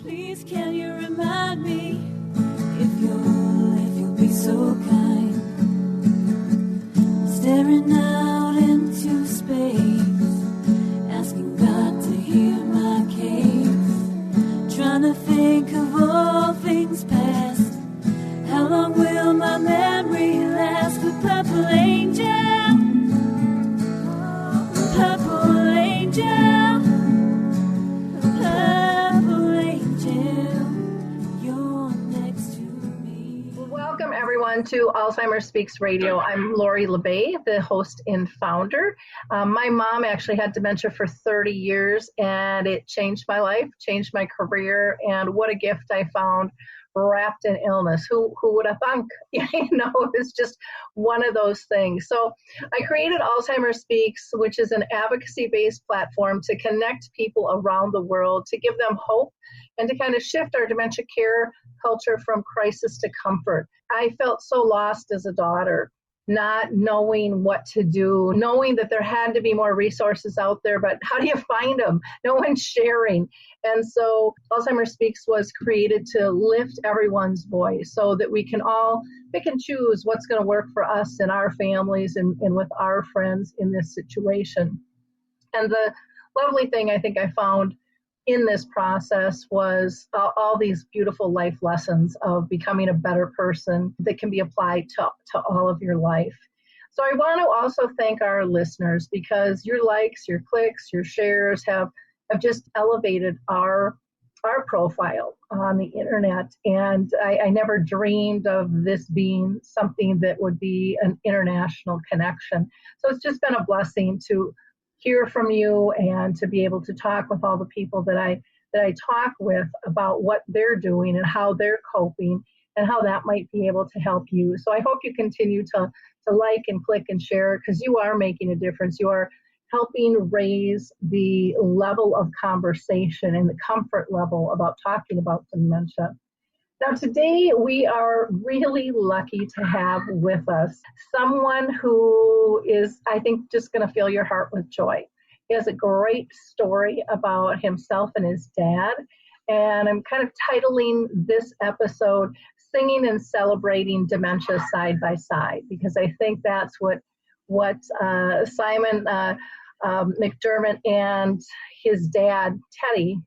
Please can you remind me if you'll be so kind, staring out into space, asking God to hear my case, trying to think of all things past. How long will my memory last? The purple angel, purple angel, purple angel, you're next to me. Welcome everyone to Alzheimer Speaks Radio. I'm Lori LeBay, the host and founder. My mom actually had dementia for 30 years and it changed my life, changed my career, and what a gift I found wrapped in illness. Who would have thunk? It's just one of those things. So I created Alzheimer Speaks, which is an advocacy-based platform to connect people around the world, to give them hope, and to kind of shift our dementia care culture from crisis to comfort. I felt so lost as a daughter, not knowing what to do, knowing that there had to be more resources out there, but how do you find them? No one's sharing. And so Alzheimer Speaks was created to lift everyone's voice so that we can all pick and choose what's going to work for us and our families and with our friends in this situation. And the lovely thing I think I found in this process was all these beautiful life lessons of becoming a better person that can be applied to all of your life. So I want to also thank our listeners, because your likes, your clicks, your shares have just elevated our profile on the internet. And I never dreamed of this being something that would be an international connection. So it's just been a blessing to hear from you and to be able to talk with all the people that I talk with about what they're doing and how they're coping and how that might be able to help you. So I hope you continue to like and click and share, because you are making a difference. You are helping raise the level of conversation and the comfort level about talking about dementia. Now, today we are really lucky to have with us someone who is, I think, just going to fill your heart with joy. He has a great story about himself and his dad, and I'm kind of titling this episode Singing and Celebrating Dementia Side by Side, because I think that's what Simon McDermott and his dad, Teddy,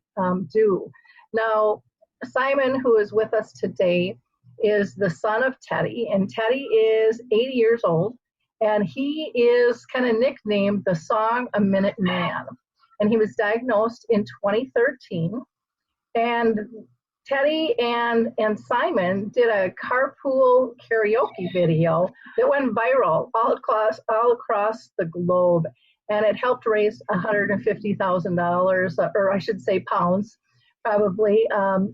do. Now, Simon, who is with us today, is the son of Teddy, and Teddy is 80 years old, and he is kind of nicknamed the Songaminute Man. And he was diagnosed in 2013, and Teddy and Simon did a carpool karaoke video that went viral all across the globe, and it helped raise $150,000, or I should say pounds, probably, for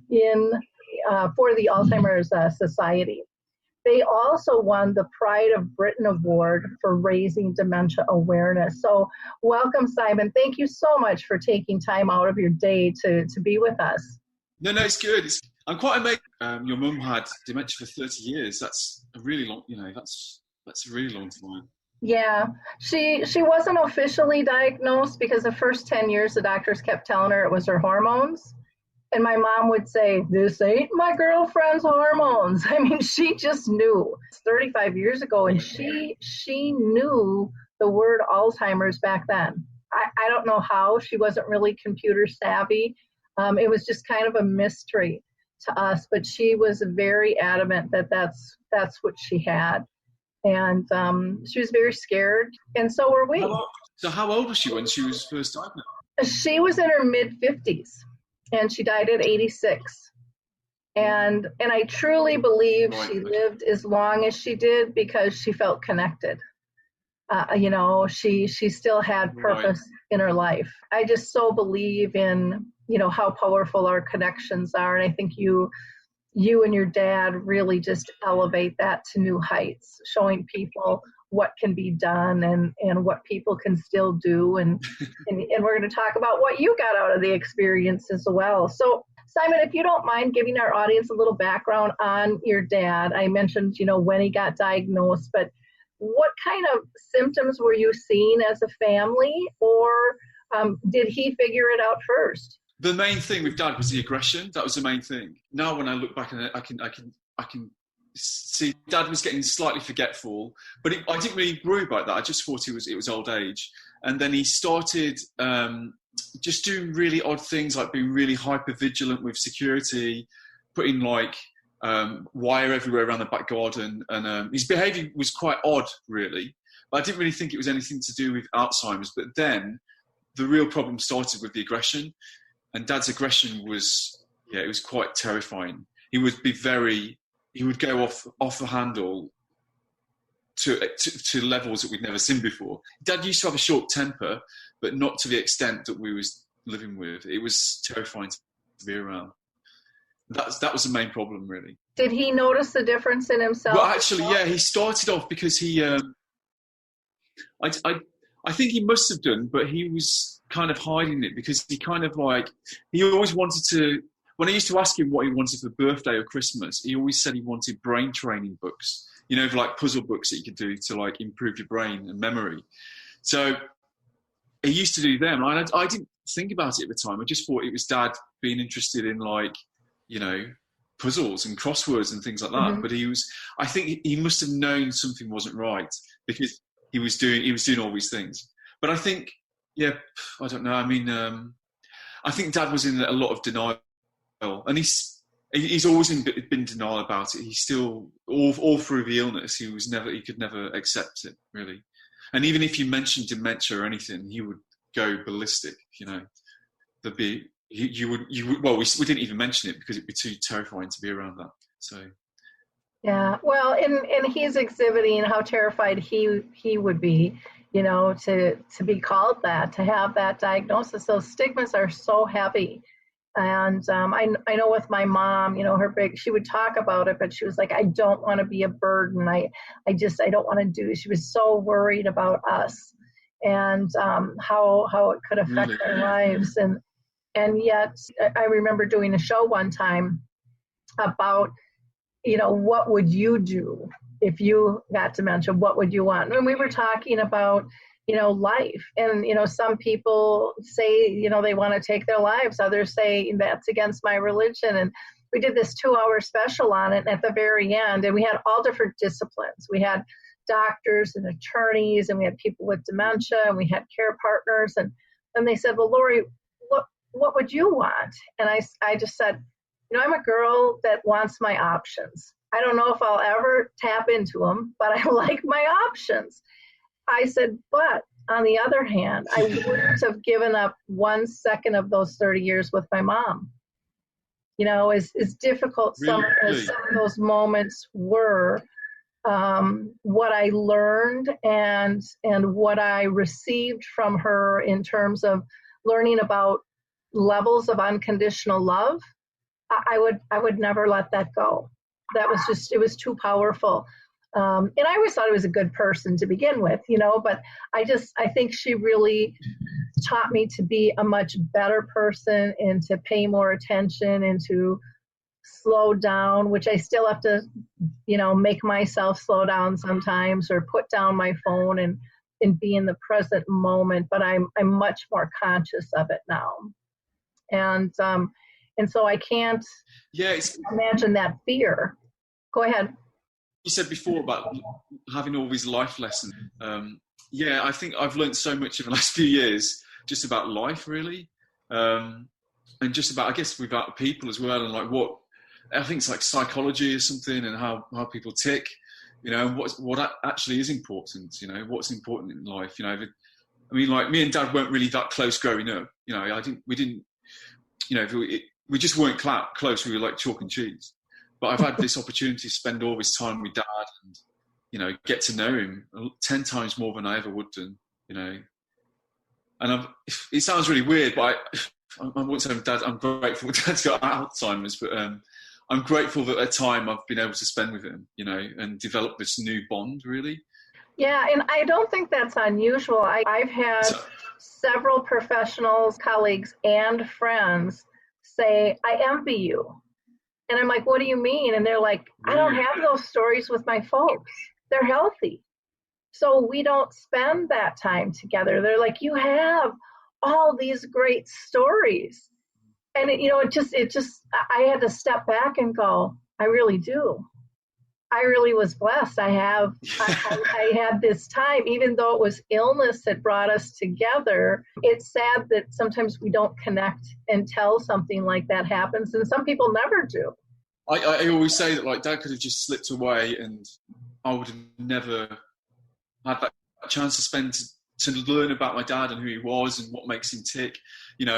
the Alzheimer's Society. They also won the Pride of Britain Award for raising dementia awareness. So welcome, Simon. Thank you so much for taking time out of your day to be with us. No, it's good. I'm quite amazed. Your mum had dementia for 30 years. That's a really long, that's a really long time. Yeah, she wasn't officially diagnosed because the first 10 years the doctors kept telling her it was her hormones. And my mom would say, "This ain't my girlfriend's hormones." I mean, she just knew. It's 35 years ago, and she knew the word Alzheimer's back then. I don't know how. She wasn't really computer savvy. It was just kind of a mystery to us, but she was very adamant that that's what she had. And she was very scared, and so were we. So how old was she when she was first diagnosed? She was in her mid-50s. And she died at 86. And I truly believe she lived as long as she did because she felt connected. She still had purpose in her life. I just so believe in, how powerful our connections are. And I think you and your dad really just elevate that to new heights, showing people what can be done and what people can still do. And we're going to talk about what you got out of the experience as well. So, Simon, if you don't mind giving our audience a little background on your dad. I mentioned, when he got diagnosed, but what kind of symptoms were you seeing as a family, or did he figure it out first? The main thing with Dad was the aggression. That was the main thing. Now when I look back and I can see Dad was getting slightly forgetful, but I didn't really worry about that. I just thought it was old age. And then he started just doing really odd things, like being really hyper vigilant with security, putting like wire everywhere around the back garden, and his behaviour was quite odd, really. But I didn't really think it was anything to do with Alzheimer's. But then the real problem started with the aggression, and Dad's aggression was, it was quite terrifying. He would go off the handle to levels that we'd never seen before. Dad used to have a short temper, but not to the extent that we was living with. It was terrifying to be around. That was the main problem, really. Did he notice the difference in himself? Well, actually, yeah, he started off because he, I think he must have done, but he was kind of hiding it because he kind of like, he always wanted to, when I used to ask him what he wanted for birthday or Christmas, he always said he wanted brain training books, like puzzle books that you could do to like improve your brain and memory. So he used to do them. I didn't think about it at the time. I just thought it was Dad being interested in like, puzzles and crosswords and things like that. Mm-hmm. But I think he must have known something wasn't right because he was doing all these things. But I think, I don't know. I mean, I think Dad was in a lot of denial, and he's always been denial about it. He's still all through the illness. He could never accept it, really. And even if you mentioned dementia or anything, he would go ballistic. There'd be. You would. Well, we didn't even mention it because it'd be too terrifying to be around that. So. Yeah. Well, and he's exhibiting how terrified he would be, to be called that, to have that diagnosis. Those stigmas are so heavy. And I know with my mom, she would talk about it, but she was like, I don't want to be a burden. I don't want to do. She was so worried about us and how it could affect our lives. And yet I remember doing a show one time about, what would you do if you got dementia? What would you want? And we were talking about, life. And, some people say, they want to take their lives. Others say that's against my religion. And we did this 2-hour special on it. And at the very end, and we had all different disciplines. We had doctors and attorneys, and we had people with dementia, and we had care partners. And they said, well, Lori, what would you want? And I just said, I'm a girl that wants my options. I don't know if I'll ever tap into them, but I like my options. I said, but on the other hand, I wouldn't have given up 1 second of those 30 years with my mom. As difficult some of those moments were, what I learned and what I received from her in terms of learning about levels of unconditional love, I would never let that go. That was it was too powerful. And I always thought I was a good person to begin with, but I think she really taught me to be a much better person and to pay more attention and to slow down, which I still have to, make myself slow down sometimes or put down my phone and be in the present moment. But I'm much more conscious of it now. And so I can't imagine that fear. Go ahead. You said before about having all these life lessons. I think I've learned so much in the last few years just about life, really. And just about, I guess, about people as well. And like I think it's like psychology or something and how people tick, what actually is important, what's important in life. Like me and Dad weren't really that close growing up. We didn't, we just weren't close. We were like chalk and cheese. But I've had this opportunity to spend all this time with Dad and, get to know him 10 times more than I ever would do, And it sounds really weird, but I won't say Dad, I'm grateful Dad's got Alzheimer's, but I'm grateful that at time I've been able to spend with him, and develop this new bond, really. Yeah, and I don't think that's unusual. I've had several professionals, colleagues, and friends say, I envy you. And I'm like, what do you mean? And they're like, I don't have those stories with my folks. They're healthy. So we don't spend that time together. They're like, you have all these great stories. And I had to step back and go, I really do. I really was blessed. I had this time, even though it was illness that brought us together. It's sad that sometimes we don't connect until something like that happens, and some people never do. I always say that, like, Dad could have just slipped away, and I would have never had that chance to learn about my dad and who he was and what makes him tick, and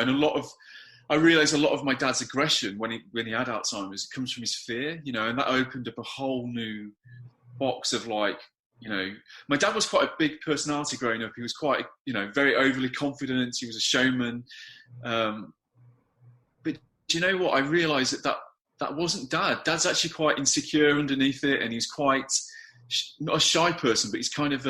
I realised a lot of my dad's aggression when he had Alzheimer's, it comes from his fear, and that opened up a whole new box of, like, my dad was quite a big personality growing up. He was quite, very overly confident. He was a showman. But do you know what? I realised that wasn't Dad. Dad's actually quite insecure underneath it, and he's quite, not a shy person, but he's kind of,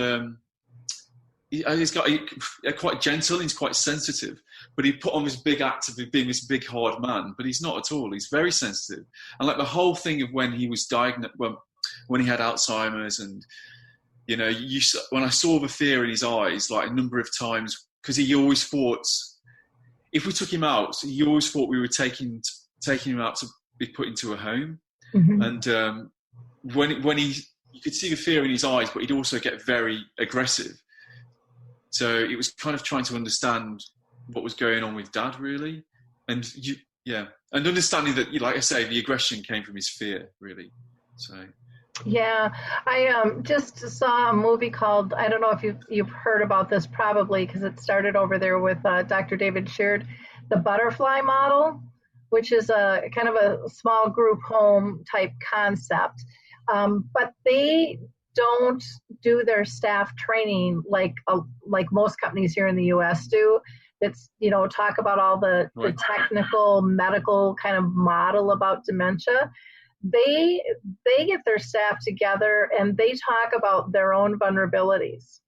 he's quite gentle, and he's quite sensitive. But he put on this big act of being this big, hard man, but he's not at all. He's very sensitive. And like the whole thing of when he was diagnosed, when he had Alzheimer's, and, when I saw the fear in his eyes, like a number of times, because he always thought, if we took him out, he always thought we were taking him out to be put into a home. Mm-hmm. And you could see the fear in his eyes, but he'd also get very aggressive. So it was kind of trying to understand what was going on with Dad, really. And and understanding that, like I say, the aggression came from his fear, really. So. Yeah, I just saw a movie called, I don't know if you've heard about this, probably, because it started over there with Dr. David Sheard, the butterfly model, which is a kind of a small group home type concept. But they don't do their staff training like most companies here in the U.S. do. It's, talk about all the technical medical kind of model about dementia. They get their staff together and they talk about their own vulnerabilities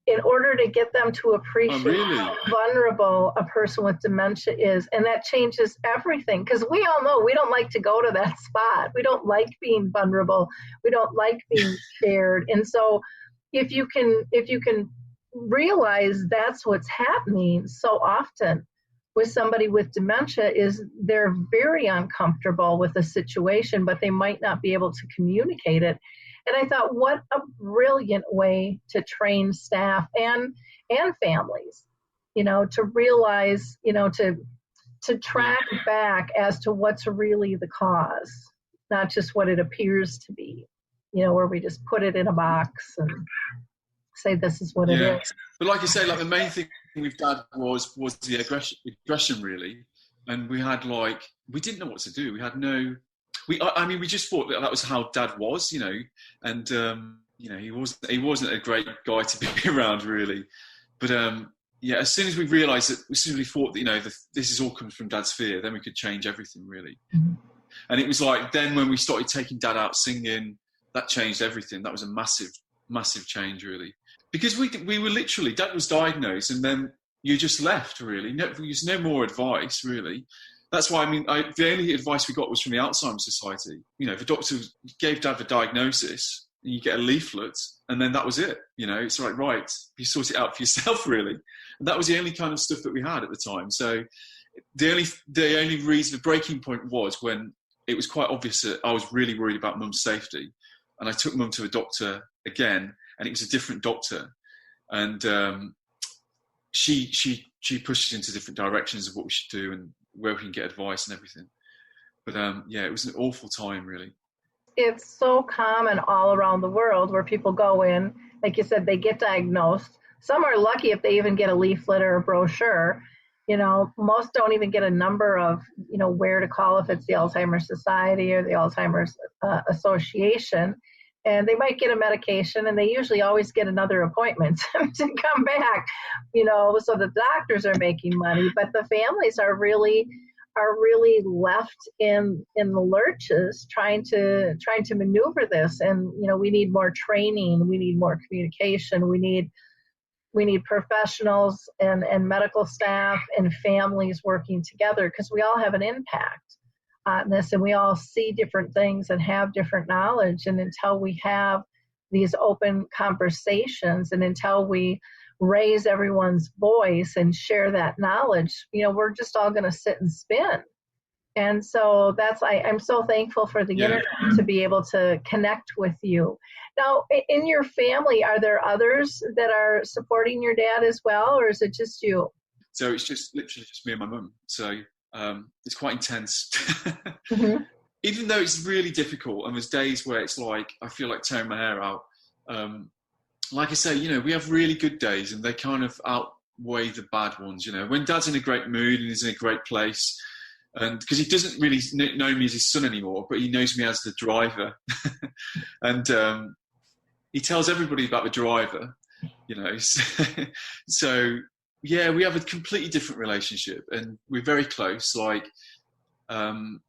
in order to get them to appreciate how vulnerable a person with dementia is. And that changes everything, because we all know we don't like to go to that spot. We don't like being vulnerable. We don't like being scared. And so if you can realize that's what's happening so often with somebody with dementia, is they're very uncomfortable with a situation, but they might not be able to communicate it. And I thought, what a brilliant way to train staff and families, to realize, to track back as to what's really the cause, not just what it appears to be, where we just put it in a box and say this is what it is. But like you say, like the main thing with Dad was the aggression really, and we had we didn't know what to do. We had no. We just thought that was how Dad was, and he wasn't a great guy to be around really. But as soon as we realised that, as soon as we thought that this is all comes from Dad's fear, then we could change everything really. Mm-hmm. And it was like then when we started taking Dad out singing, that changed everything. That was a massive change really, because we were literally, Dad was diagnosed and then you just left really. There's no more advice really. That's why, the only advice we got was from the Alzheimer Society. The doctor gave Dad the diagnosis, and you get a leaflet, and then that was it. It's like, right, you sort it out for yourself, really. And that was the only kind of stuff that we had at the time. So the only reason, the breaking point was when it was quite obvious that I was really worried about Mum's safety. And I took Mum to a doctor again, and it was a different doctor. And she pushed us into different directions of what we should do and where we can get advice and everything. But it was an awful time really. It's so common all around the world where people go in, like you said, they get diagnosed. Some are lucky if they even get a leaflet or a brochure. Most don't even get a number of, where to call if it's the Alzheimer's Society or the Alzheimer's Association. And they might get a medication, and they usually always get another appointment to come back, so the doctors are making money, but the families are really left in the lurches trying to maneuver this. And, we need more training. We need more communication. We need professionals and medical staff and families working together, because we all have an impact on this, and we all see different things and have different knowledge. And until we have these open conversations, and until we raise everyone's voice and share that knowledge, we're just all going to sit and spin. And so I'm so thankful for the internet to be able to connect with you. Now, in your family, are there others that are supporting your dad as well, or is it just you? So it's just literally just me and my mum. So it's quite intense. Mm-hmm. Even though it's really difficult, and there's days where it's like I feel like tearing my hair out. Like I say, we have really good days, and they kind of outweigh the bad ones. When Dad's in a great mood and he's in a great place, and because he doesn't really know me as his son anymore, but he knows me as the driver, and he tells everybody about the driver. So yeah, we have a completely different relationship, and we're very close. Like, I'm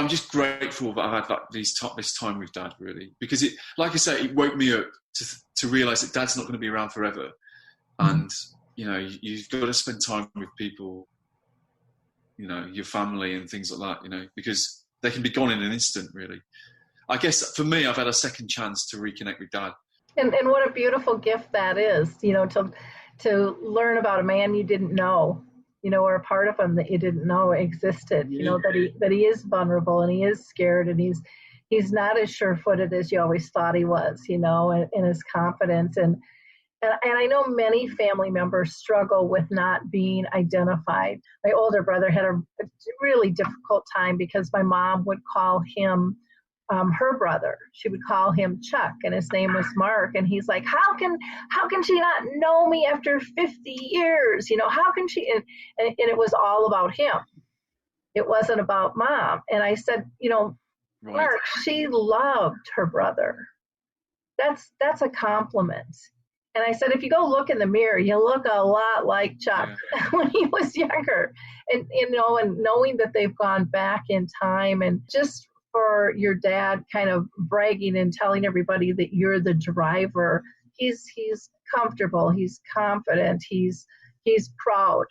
just grateful that I've had this time with Dad, really, because it, like I say, it woke me up to realise that Dad's not going to be around forever, and you've got to spend time with people, your family and things like that, because they can be gone in an instant, really. I guess for me, I've had a second chance to reconnect with Dad. And what a beautiful gift that is, to learn about a man you didn't know, or a part of him that you didn't know existed, that he is vulnerable and he is scared and he's not as sure-footed as you always thought he was, in his confidence. And I know many family members struggle with not being identified. My older brother had a really difficult time because my mom would call him her brother. She would call him Chuck, and his name was Mark. And he's like, how can she not know me after 50 years? How can she? And it was all about him. It wasn't about Mom. And I said, Mark, she loved her brother. That's a compliment. And I said, if you go look in the mirror, you look a lot like Chuck when he was younger. And, and knowing that they've gone back in time, and just for your dad kind of bragging and telling everybody that you're the driver, he's comfortable, he's confident, he's proud,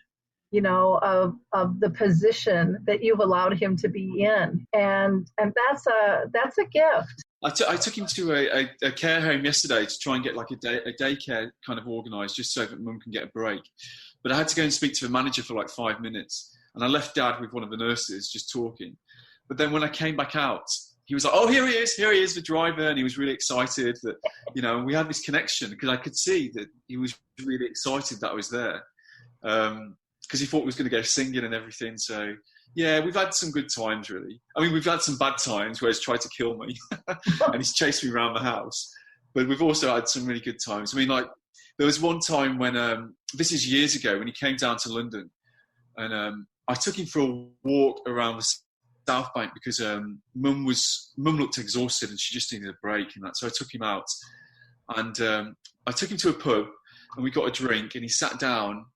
of the position that you've allowed him to be in. And that's a gift. I took him to a care home yesterday to try and get like a daycare kind of organised, just so that Mum can get a break. But I had to go and speak to the manager for like 5 minutes, and I left Dad with one of the nurses just talking. But then when I came back out, he was like, "Oh, here he is, the driver," and he was really excited that we had this connection, because I could see that he was really excited that I was there, because he thought he was going to go singing and everything. So. Yeah, we've had some good times, really. I mean, we've had some bad times where he's tried to kill me and he's chased me around the house. But we've also had some really good times. I mean, like, there was one time when, this is years ago, when he came down to London, and I took him for a walk around the South Bank because Mum looked exhausted and she just needed a break and that. So I took him out, and I took him to a pub, and we got a drink, and he sat down,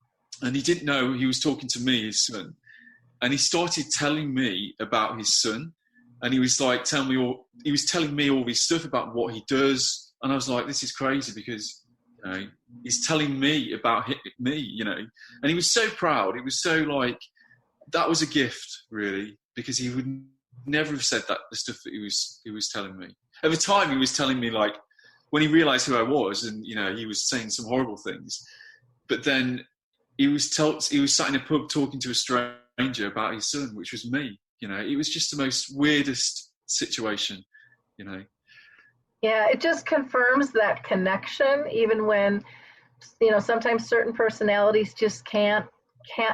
and he didn't know he was talking to me, his son. And he started telling me about his son, and he was like telling me all this stuff about what he does. And I was like, this is crazy, because he's telling me about me, and he was so proud. It was so like, that was a gift, really, because he would never have said that, the stuff that he was telling me. At the time, he was telling me, like, when he realized who I was, and he was saying some horrible things, but then he was sat in a pub talking to a stranger about his son, which was me. It was just the most weirdest situation. Yeah, it just confirms that connection, even when sometimes certain personalities just can't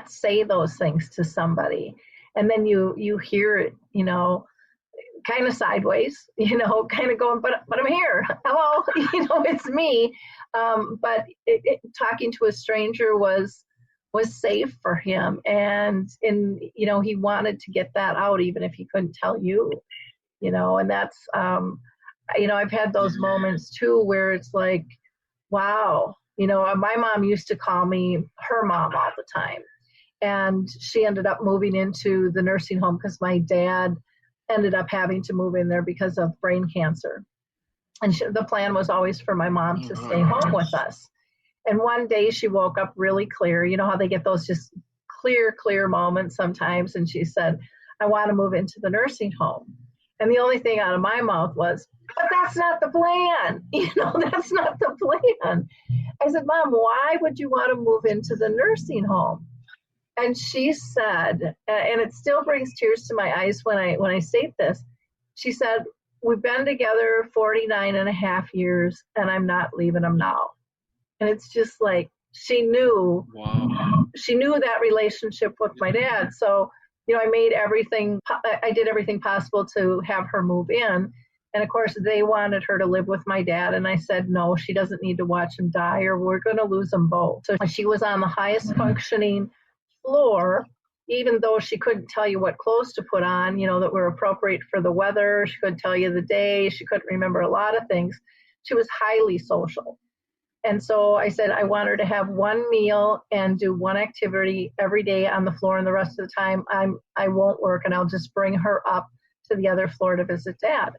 say those things to somebody, and then you hear it, kind of sideways, kind of going, but I'm here, hello, it's me. But talking to a stranger was safe for him, and he wanted to get that out, even if he couldn't tell you, and that's I've had those moments too where it's like, wow, my mom used to call me her mom all the time, and she ended up moving into the nursing home because my dad ended up having to move in there because of brain cancer, and the plan was always for my mom to stay home with us. And one day she woke up really clear. You know how they get those just clear moments sometimes. And she said, I want to move into the nursing home. And the only thing out of my mouth was, but that's not the plan. That's not the plan. I said, Mom, why would you want to move into the nursing home? And she said, and it still brings tears to my eyes when I state this, she said, we've been together 49 and a half years, and I'm not leaving him now. And it's just like, she knew that relationship with my dad. So, I did everything possible to have her move in. And of course, they wanted her to live with my dad. And I said, no, she doesn't need to watch him die, or we're going to lose them both. So she was on the highest functioning floor, even though she couldn't tell you what clothes to put on, that were appropriate for the weather. She couldn't tell you the day. She couldn't remember a lot of things. She was highly social. And so I said, I want her to have one meal and do one activity every day on the floor, and the rest of the time I won't work, and I'll just bring her up to the other floor to visit Dad.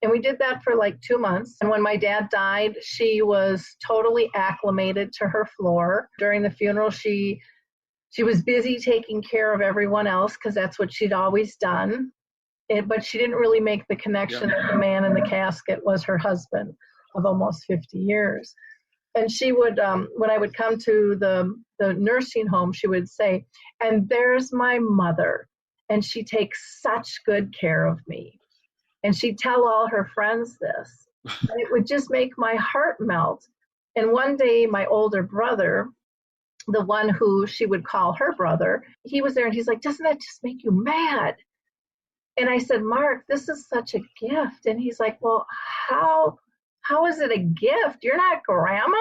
And we did that for like 2 months. And when my dad died, she was totally acclimated to her floor. During the funeral, she was busy taking care of everyone else, because that's what she'd always done. But she didn't really make the connection that the man in the casket was her husband of almost 50 years. And she would, when I would come to the nursing home, she would say, and there's my mother, and she takes such good care of me. And she'd tell all her friends this. And it would just make my heart melt. And one day, my older brother, the one who she would call her brother, he was there, and he's like, doesn't that just make you mad? And I said, Mark, this is such a gift. And he's like, well, how is it a gift? You're not grandma?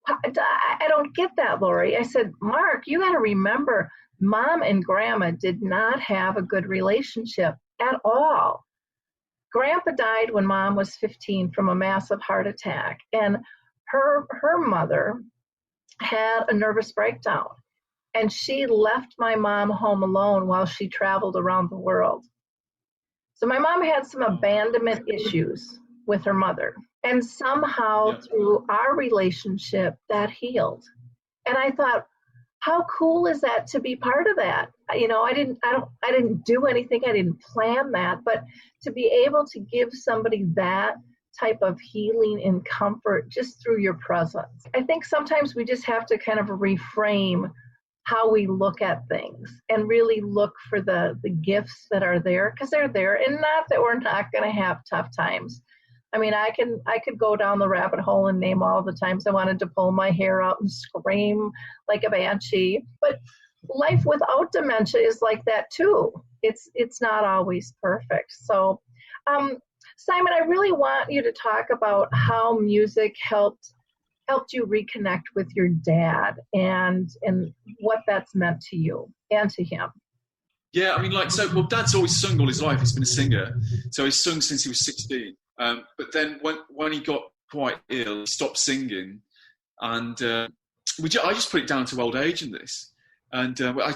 I don't get that, Lori. I said, Mark, you got to remember, Mom and Grandma did not have a good relationship at all. Grandpa died when Mom was 15 from a massive heart attack. And her mother had a nervous breakdown. And she left my mom home alone while she traveled around the world. So my mom had some abandonment issues with her mother. And somehow through our relationship, that healed. And I thought, how cool is that to be part of that? I didn't do anything. I didn't plan that, but to be able to give somebody that type of healing and comfort just through your presence. I think sometimes we just have to kind of reframe how we look at things and really look for the gifts that are there, because they're there, and not that we're not going to have tough times. I mean, I could go down the rabbit hole and name all the times I wanted to pull my hair out and scream like a banshee. But life without dementia is like that too. It's not always perfect. So, Simon, I really want you to talk about how music helped you reconnect with your dad and what that's meant to you and to him. Yeah, I mean, Dad's always sung all his life. He's been a singer. So he's sung since he was 16. But then when he got quite ill, he stopped singing. And I just put it down to old age in this. And the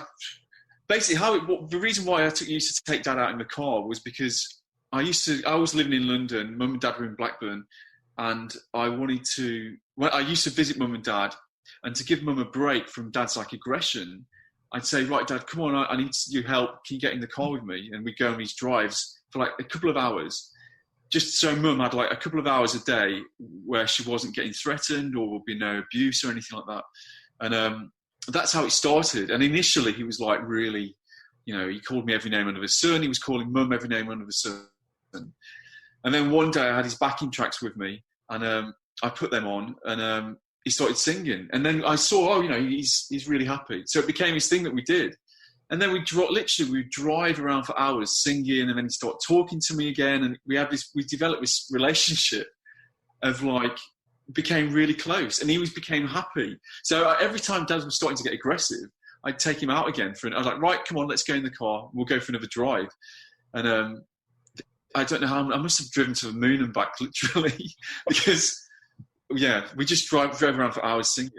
reason why I used to take Dad out in the car was because I was living in London, Mum and Dad were in Blackburn, and I used to visit Mum and Dad, and to give Mum a break from Dad's aggression, I'd say, right, Dad, come on, I need your help. Can you get in the car with me? And we'd go on these drives for a couple of hours, just so Mum had a couple of hours a day where she wasn't getting threatened or would be no abuse or anything like that. And that's how it started. And initially he was really, he called me every name under the sun. He was calling Mum every name under the sun. And then one day I had his backing tracks with me, and I put them on, and he started singing. And then I saw, he's really happy. So it became his thing that we did. And then we'd drive around for hours singing, and then he'd start talking to me again. And we developed this relationship of became really close, and he became happy. So every time Dad was starting to get aggressive, I'd take him out again I was like, right, come on, let's go in the car. We'll go for another drive. And I don't know how, I must have driven to the moon and back literally because, we just drove around for hours singing.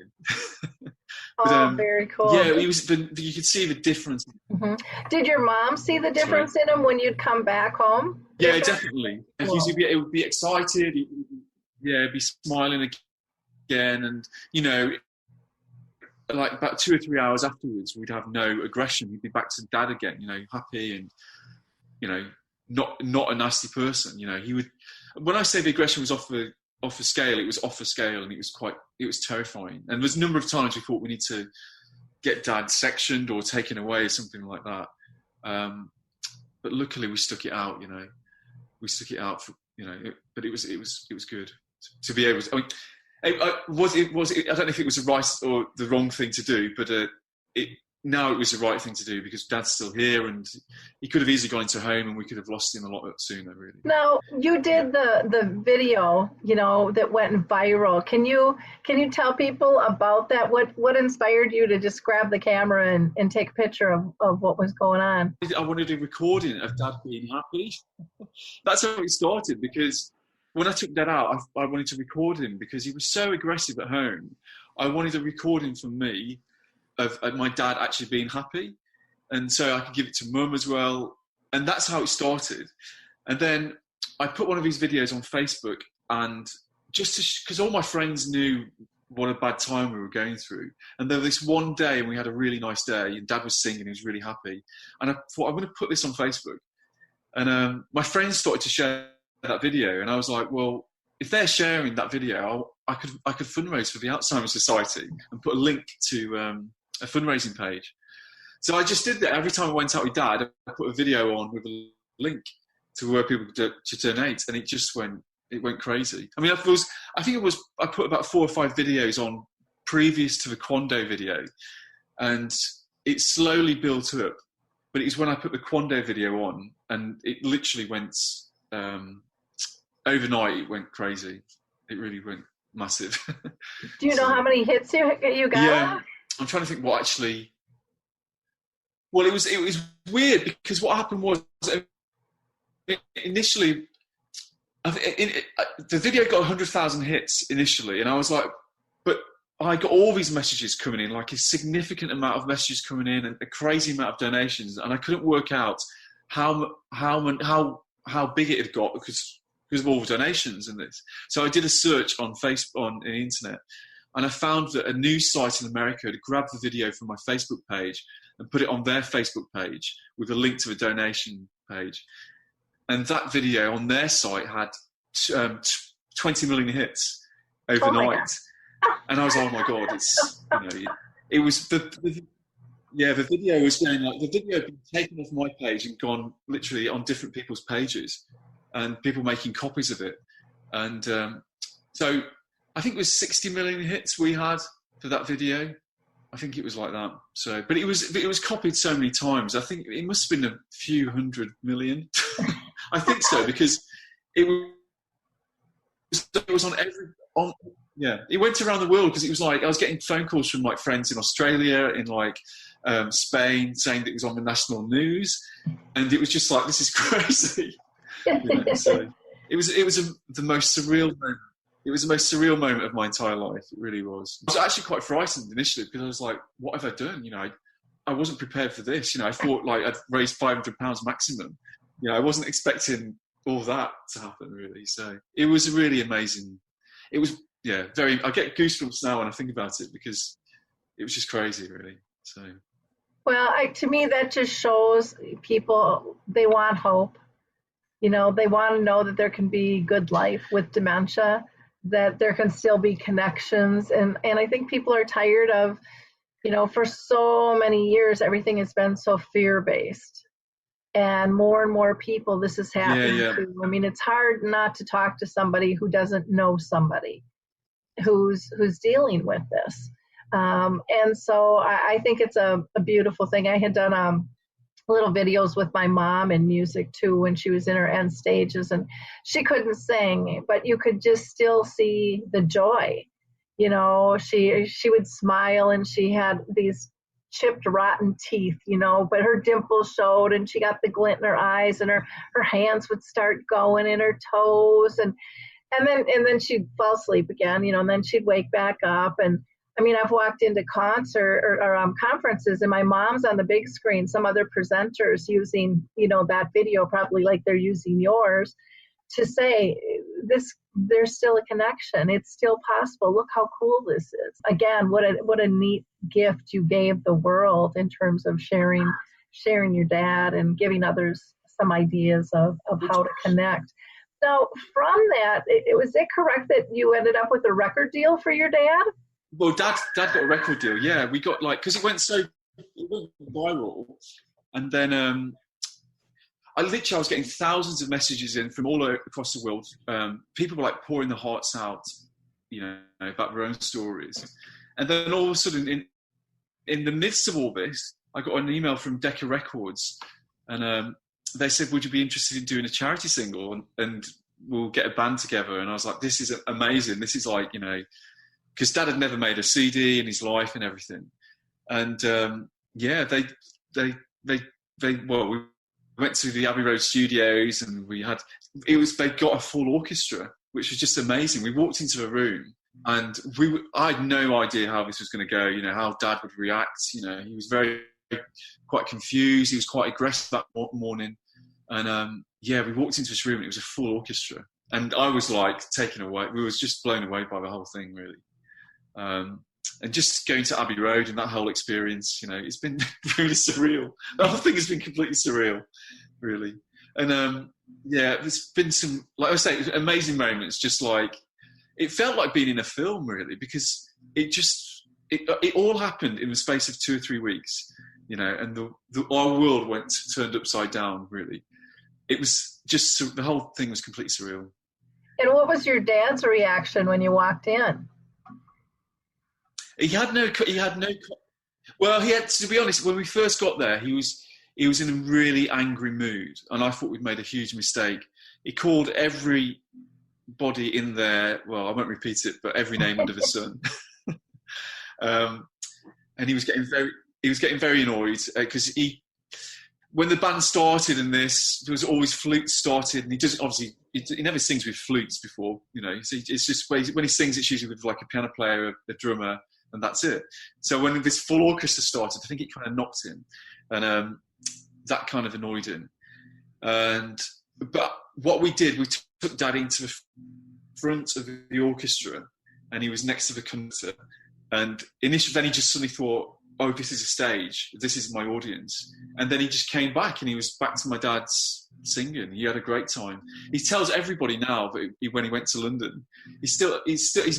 But, very cool. Yeah, you could see the difference. Mm-hmm. Did your mom see the difference in him when you'd come back home? Yeah, definitely. Cool. It would be excited. He'd be smiling again. And, about 2 or 3 hours afterwards, we'd have no aggression. He'd be back to Dad again, happy and, not a nasty person. He would, when I say the aggression was off the off a scale. It was off a scale, and it was terrifying. And there's a number of times we thought we need to get Dad sectioned or taken away or something like that. But luckily we stuck it out, we stuck it out for, but it was good to be able to, I don't know if it was the right or the wrong thing to do, but now it was the right thing to do because Dad's still here, and he could have easily gone into home and we could have lost him a lot sooner, really. Now, you did the video, that went viral. Can you tell people about that? What inspired you to just grab the camera and take a picture of what was going on? I wanted a recording of Dad being happy. That's how it started, because when I took Dad out, I wanted to record him because he was so aggressive at home. I wanted a recording from me of my dad actually being happy, and so I could give it to Mum as well, and that's how it started. And then I put one of these videos on Facebook, and just because all my friends knew what a bad time we were going through, and there was this one day and we had a really nice day and Dad was singing, he was really happy, and I thought I'm going to put this on Facebook. And my friends started to share that video, and I was like, well, if they're sharing that video, I could fundraise for the Alzheimer Society and put a link to a fundraising page. So I just did that. Every time I went out with Dad, I put a video on with a link to where people could to donate, and it went crazy. I mean, I put about 4 or 5 videos on previous to the Quando video, and it slowly built up. But it was when I put the Quando video on, and it literally went overnight. It went crazy. It really went massive. Do you know how many hits you got? Yeah. I'm trying to think what actually. Well, it was weird because what happened was initially the video got 100,000 hits initially, and I was like, but I got all these messages coming in, like a significant amount of messages coming in, and a crazy amount of donations, and I couldn't work out how big it had got because of all the donations in this. So I did a search on Facebook on the internet. And I found that a news site in America had grabbed the video from my Facebook page and put it on their Facebook page with a link to a donation page. And that video on their site had 20 million hits overnight. And I was like, oh my God, it was the video was going like, the video had been taken off my page and gone literally on different people's pages and people making copies of it. And so I think it was 60 million hits we had for that video. I think it was like that. So, but it was copied so many times. I think it must have been a few 100 million. I think so, because it was it went around the world, because it was like I was getting phone calls from like friends in Australia, in like Spain, saying that it was on the national news, and it was just like, this is crazy. So it was the most surreal moment. It was the most surreal moment of my entire life. It really was. I was actually quite frightened initially because I was like, what have I done? I wasn't prepared for this. I thought like I'd raised £500 maximum. I wasn't expecting all that to happen, really. So it was really amazing. It was, I get goosebumps now when I think about it because it was just crazy, really. So. Well, to me, that just shows people, they want hope. They want to know that there can be good life with dementia, that there can still be connections. And I think people are tired of, for so many years, everything has been so fear-based. And more people, this is happening to. I mean, it's hard not to talk to somebody who doesn't know somebody who's dealing with this. And so I think it's a beautiful thing. I had done little videos with my mom and music too when she was in her end stages, and she couldn't sing, but you could just still see the joy. She would smile, and she had these chipped rotten teeth, but her dimples showed, and she got the glint in her eyes, and her hands would start going in her toes, and then she'd fall asleep again, and then she'd wake back up. And I mean, I've walked into concert or conferences, and my mom's on the big screen, some other presenters using, that video, probably like they're using yours, to say there's still a connection. It's still possible. Look how cool this is. Again, what a neat gift you gave the world in terms of sharing your dad and giving others some ideas of how to connect. Now, from that, was it correct that you ended up with a record deal for your dad? Well, Dad got a record deal. Yeah, we got because it went viral, and then I was getting thousands of messages in from all across the world. People were like pouring their hearts out, about their own stories, and then all of a sudden, in the midst of all this, I got an email from Decca Records, and they said, "Would you be interested in doing a charity single and we'll get a band together?" And I was like, "This is amazing. This is like because Dad had never made a CD in his life and everything, and we went to the Abbey Road studios and they got a full orchestra, which was just amazing. We walked into a room and I had no idea how this was going to go, how Dad would react. He was quite confused. He was quite aggressive that morning. And we walked into this room and it was a full orchestra. And I was like taken away. We was just blown away by the whole thing, really. And just going to Abbey Road and that whole experience, it's been really surreal. The whole thing has been completely surreal, really. And there's been some, like I say, amazing moments. Just like it felt like being in a film, really, because it all happened in the space of 2 or 3 weeks, and our world turned upside down. Really, it was just the whole thing was completely surreal. And what was your dad's reaction when you walked in? He had no. Well, he had, to be honest, when we first got there, he was in a really angry mood, and I thought we'd made a huge mistake. He called everybody in there. Well, I won't repeat it, but every name under the sun. And he was getting very annoyed because when the band started and there was always flutes started, and he doesn't obviously. He never sings with flutes before, So it's just when he sings, it's usually with like a piano player, a drummer. And that's it. So when this full orchestra started, I think it kind of knocked him, and that kind of annoyed him. But what we did, we took Dad into the front of the orchestra, and he was next to the conductor. And initially, then he just suddenly thought, "Oh, this is a stage. This is my audience." And then he just came back, and he was back to my dad's singing. He had a great time. He tells everybody now that when he went to London, he's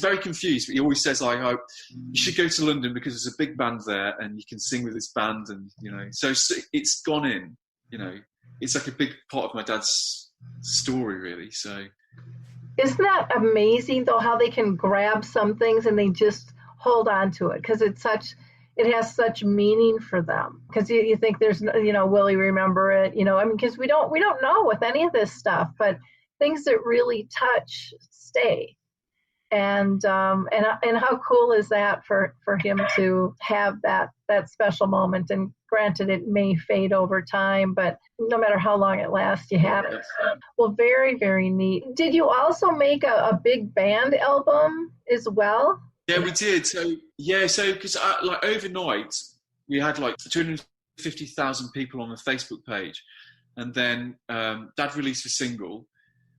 very confused, but he always says like, "Oh, you should go to London because there's a big band there, and you can sing with this band." And so it's gone in. It's like a big part of my dad's story, really. So isn't that amazing though, how they can grab some things and they just hold on to it because it has such meaning for them. Because you think there's, will he remember it? Because we don't know with any of this stuff, but things that really touch stay. And how cool is that for him to have that special moment? And granted, it may fade over time, but no matter how long it lasts, you have it. Well, very, very neat. Did you also make a big band album as well? Yeah, we did. So because like overnight we had like 250,000 people on the Facebook page, and then Dad released a single,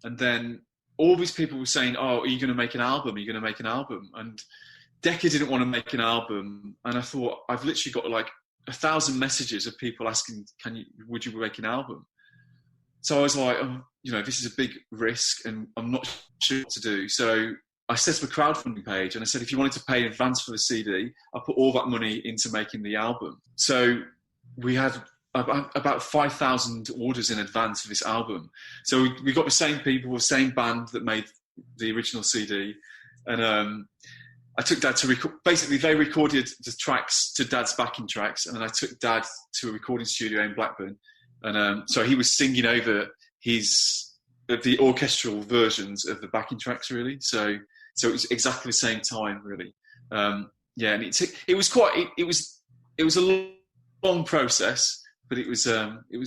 and then all these people were saying, "Oh, are you going to make an album? Are you going to make an album?" And Decca didn't want to make an album, and I thought, I've literally got like 1,000 messages of people asking, would you make an album? So I was like, this is a big risk, and I'm not sure what to do. So I set up a crowdfunding page, and I said, if you wanted to pay in advance for the CD, I'll put all that money into making the album. So we had about 5,000 orders in advance for this album. So we got the same people, the same band that made the original CD. And I took Dad to record. Basically, they recorded the tracks to Dad's backing tracks, and then I took Dad to a recording studio in Blackburn. And so he was singing over the orchestral versions of the backing tracks, really. So it was exactly the same time, really. And it was a long process, but it was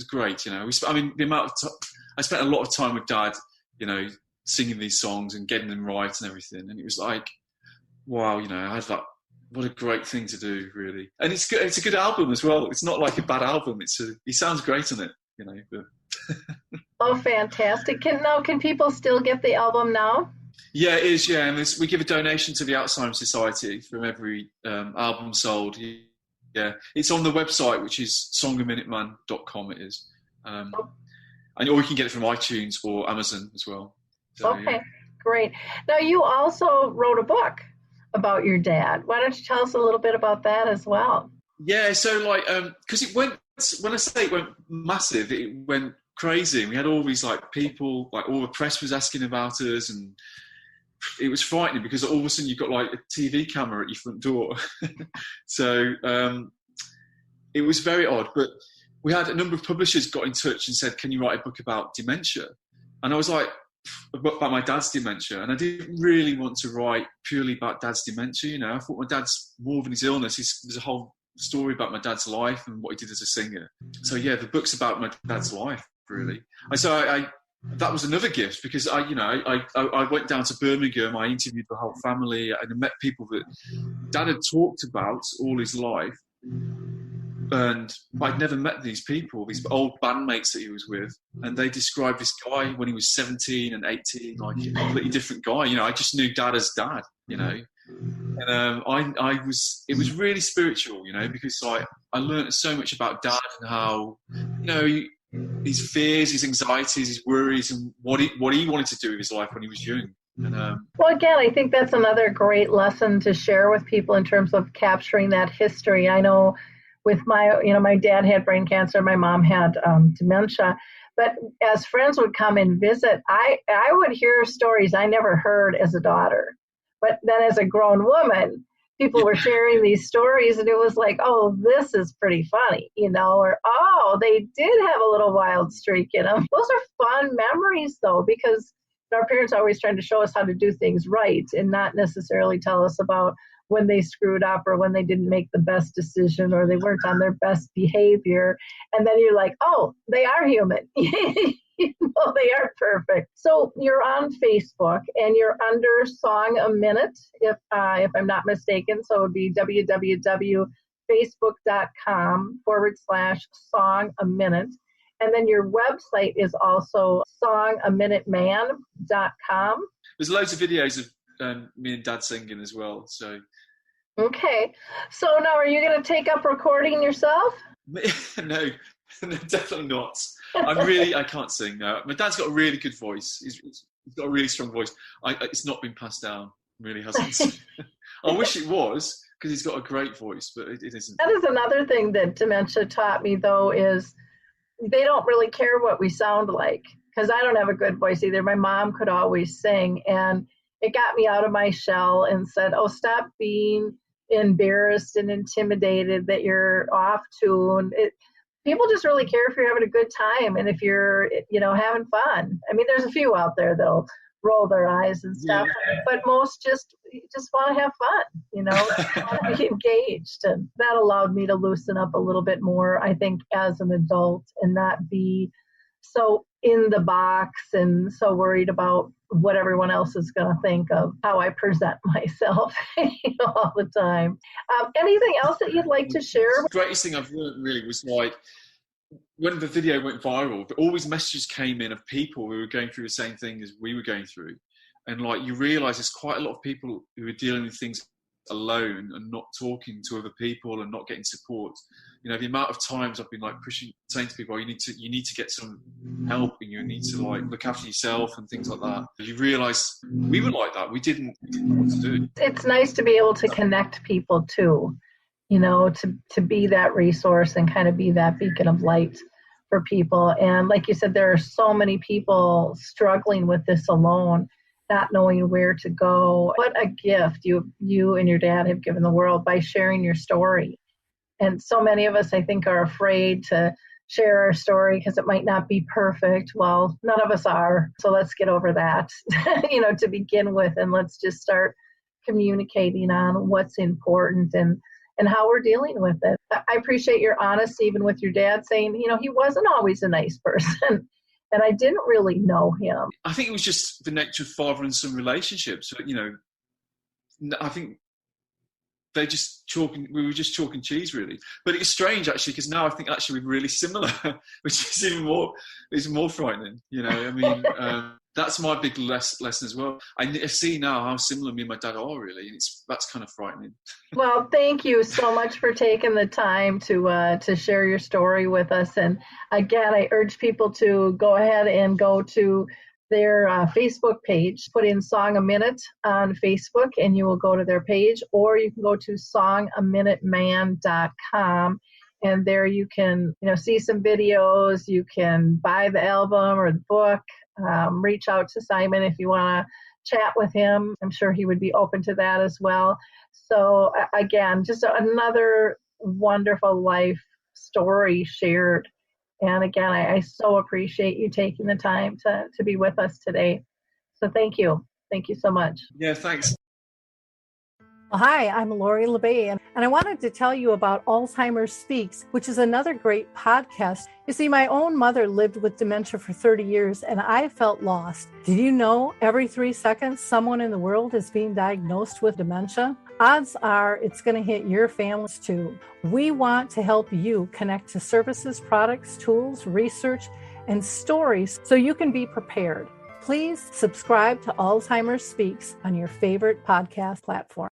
great. The amount of I spent a lot of time with Dad, singing these songs and getting them right and everything, and it was like, wow, I had that. What a great thing to do, really. And it's good. It's a good album as well. It's not like a bad album. He sounds great on it, But Oh, fantastic! Can people still get the album now? Yeah, it is. Yeah, and we give a donation to the Alzheimer Society from every album sold. Yeah, it's on the website, which is songaminute.com. It is, or you can get it from iTunes or Amazon as well. So, okay, yeah. great. Now, you also wrote a book about your dad. Why don't you tell us a little bit about that as well? Yeah, so like, because it went, when I say it went massive, it went crazy. We had all these like people, like all the press was asking about us, and it was frightening because all of a sudden you've got like a TV camera at your front door. So it was very odd, but we had a number of publishers got in touch and said, can you write a book about dementia? And I was like, about my dad's dementia, and I didn't really want to write purely about dad's dementia. You know, I thought my dad's more than his illness. There's a whole story about my dad's life and what he did as a singer. So yeah, the book's about my dad's life, really. And so I that was another gift, because I went down to Birmingham. I interviewed the whole family, and I met people that Dad had talked about all his life. And I'd never met these people, these old bandmates that he was with, and they described this guy when he was 17 and 18, like a completely different guy. You know, I just knew Dad as Dad, you know. And it was really spiritual, you know, because I learned so much about Dad and how, you know, his fears, his anxieties, his worries, and what he wanted to do with his life when he was young. And, well, again, I think that's another great lesson to share with people in terms of capturing that history. I know with my dad had brain cancer, my mom had dementia, but as friends would come and visit, I would hear stories I never heard as a daughter. But then as a grown woman, people were sharing these stories, and it was like, oh, this is pretty funny, you know, or, oh, they did have a little wild streak in them. Those are fun memories, though, because our parents are always trying to show us how to do things right and not necessarily tell us about when they screwed up or when they didn't make the best decision or they weren't on their best behavior. And then you're like, oh, they are human. You know, they are perfect. So you're on Facebook and you're under Song a Minute, if I'm not mistaken. So it would be www.facebook.com/Song a Minute. And then your website is also songaminute.man.com. there's loads of videos of me and Dad singing as well. So. Okay. So now are you going to take up recording yourself? No, definitely not. I can't sing. No. My dad's got a really good voice. He's got a really strong voice. It's not been passed down. Really hasn't. I wish it was, because he's got a great voice, but it isn't. That is another thing that dementia taught me, though, is they don't really care what we sound like, because I don't have a good voice either. My mom could always sing, and it got me out of my shell and said, oh, stop being embarrassed and intimidated that you're off tune. People just really care if you're having a good time and if you're, you know, having fun. I mean, there's a few out there that'll roll their eyes and stuff, but most just want to have fun, you know, want to be engaged. And that allowed me to loosen up a little bit more, I think, as an adult, and not be so in the box and so worried about what everyone else is going to think of how I present myself all the time. Anything else that you'd like to share? The greatest thing I've learned really was like when the video went viral, all these messages came in of people who were going through the same thing as we were going through. And like you realise there's quite a lot of people who are dealing with things alone and not talking to other people and not getting support. You know, the amount of times I've been like saying to people, oh, you need to get some help, and you need to like look after yourself and things like that. You realise we were like that. We didn't know what to do. It's nice to be able to connect people too, you know, to be that resource and kind of be that beacon of light for people. And like you said, there are so many people struggling with this alone, not knowing where to go. What a gift you and your dad have given the world by sharing your story. And so many of us, I think, are afraid to share our story because it might not be perfect. Well, none of us are. So let's get over that, you know, to begin with. And let's just start communicating on what's important and how we're dealing with it. I appreciate your honesty, even with your dad saying, you know, he wasn't always a nice person. And I didn't really know him. I think it was just the nature of father and son relationships. You know, I think we were just chalk and cheese, really. But it's strange, actually, because now I think actually we're really similar, which is even more frightening. You know, I mean, that's my big lesson as well. I see now how similar me and my dad are, really. And that's kind of frightening. Well, thank you so much for taking the time to share your story with us. And again, I urge people to go ahead and go to their Facebook page. Put in Song a Minute on Facebook and you will go to their page, or you can go to songaminute.man.com. And there you can, see some videos. You can buy the album or the book. Reach out to Simon if you want to chat with him. I'm sure he would be open to that as well. So again, just another wonderful life story shared. And again, I so appreciate you taking the time to be with us today. So thank you. Thank you so much. Yeah, thanks. Well, hi, I'm Lori LeBay, and I wanted to tell you about Alzheimer Speaks, which is another great podcast. You see, my own mother lived with dementia for 30 years, and I felt lost. Did you know every 3 seconds someone in the world is being diagnosed with dementia? Odds are it's going to hit your families too. We want to help you connect to services, products, tools, research, and stories so you can be prepared. Please subscribe to Alzheimer Speaks on your favorite podcast platform.